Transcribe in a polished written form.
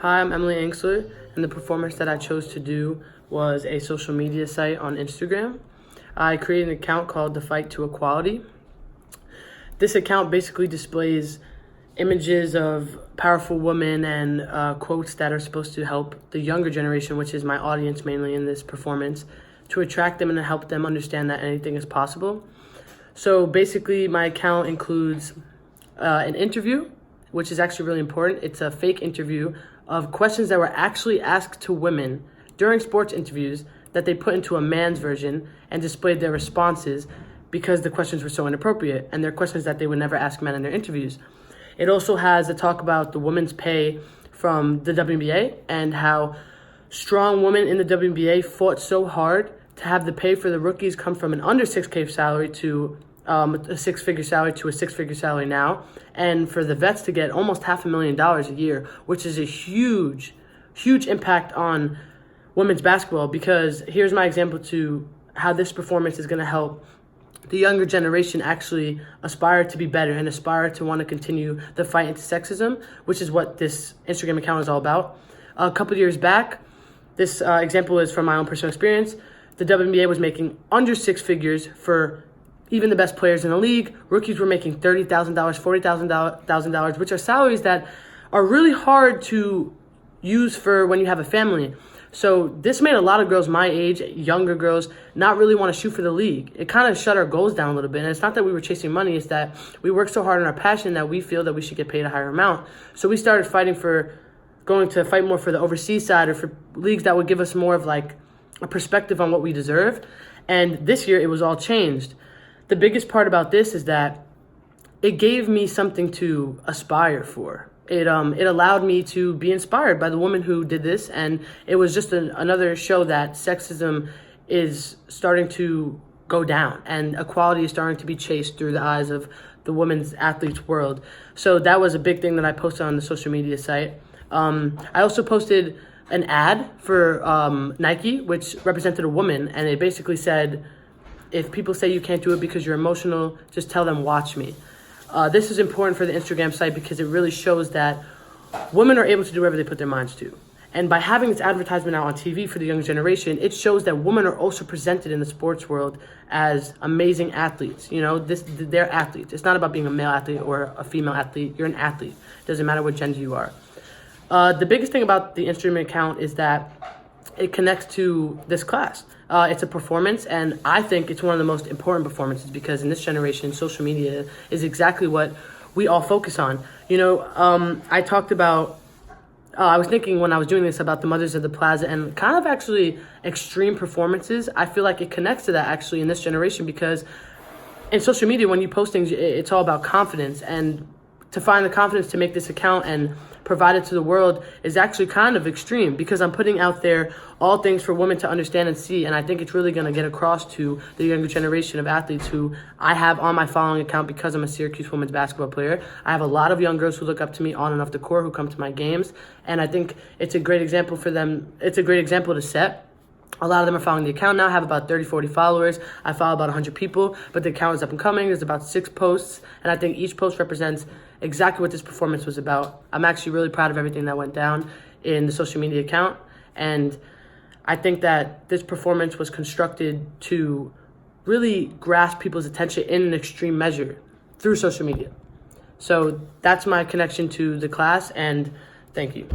Hi, I'm Emily Angsler, and the performance that I chose to do was a social media site on Instagram. I created an account called The Fight to Equality. This account basically displays images of powerful women and quotes that are supposed to help the younger generation, which is my audience mainly in this performance, to attract them and to help them understand that anything is possible. So basically, my account includes an interview, which is actually really important. It's a fake interview of questions that were actually asked to women during sports interviews that they put into a man's version and displayed their responses because the questions were so inappropriate, and they're questions that they would never ask men in their interviews. It also has a talk about the women's pay from the WNBA and how strong women in the WNBA fought so hard to have the pay for the rookies come from an under 6K salary to a six-figure salary to a six-figure salary now, and for the vets to get almost $500,000 a year, which is a huge impact on women's basketball. Because here's my example to how this performance is going to help the younger generation actually aspire to be better and aspire to want to continue the fight into sexism, which is what this Instagram account is all about. A couple of years back, this example is from my own personal experience. The WNBA was making under six figures for even the best players in the league. Rookies were making $30,000, $40,000, which are salaries that are really hard to use for when you have a family. So this made a lot of girls my age, younger girls, not really want to shoot for the league. It kind of shut our goals down a little bit. And it's not that we were chasing money, it's that we worked so hard on our passion that we feel that we should get paid a higher amount. So we started fighting for going to fight more for the overseas side or for leagues that would give us more of like a perspective on what we deserve. And this year it was all changed. The biggest part about this is that it gave me something to aspire for. It allowed me to be inspired by the woman who did this, and it was just another show that sexism is starting to go down and equality is starting to be chased through the eyes of the women's athletes world. So that was a big thing that I posted on the social media site. I also posted an ad for Nike, which represented a woman, and it basically said, if people say you can't do it because you're emotional, just tell them, watch me. This is important for the Instagram site because it really shows that women are able to do whatever they put their minds to. And by having this advertisement out on TV for the younger generation, it shows that women are also presented in the sports world as amazing athletes. You know, they're athletes. It's not about being a male athlete or a female athlete. You're an athlete. It doesn't matter what gender you are. The biggest thing about the Instagram account is that it connects to this class. It's a performance, and I think it's one of the most important performances because in this generation, social media is exactly what we all focus on. You know, I talked about, I was thinking when I was doing this about the Mothers of the Plaza and kind of actually extreme performances. I feel like it connects to that actually in this generation because in social media, when you post things, it's all about confidence, and to find the confidence to make this account and provide it to the world is actually kind of extreme because I'm putting out there all things for women to understand and see, and I think it's really going to get across to the younger generation of athletes who I have on my following account because I'm a Syracuse women's basketball player. I have a lot of young girls who look up to me on and off the court who come to my games, and I think it's a great example for them. It's a great example to set. A lot of them are following the account now. I have about 30, 40 followers. I follow about 100 people, but the account is up and coming. There's about 6 posts, and I think each post represents exactly what this performance was about. I'm actually really proud of everything that went down in the social media account, and I think that this performance was constructed to really grasp people's attention in an extreme measure through social media. So that's my connection to the class, and thank you.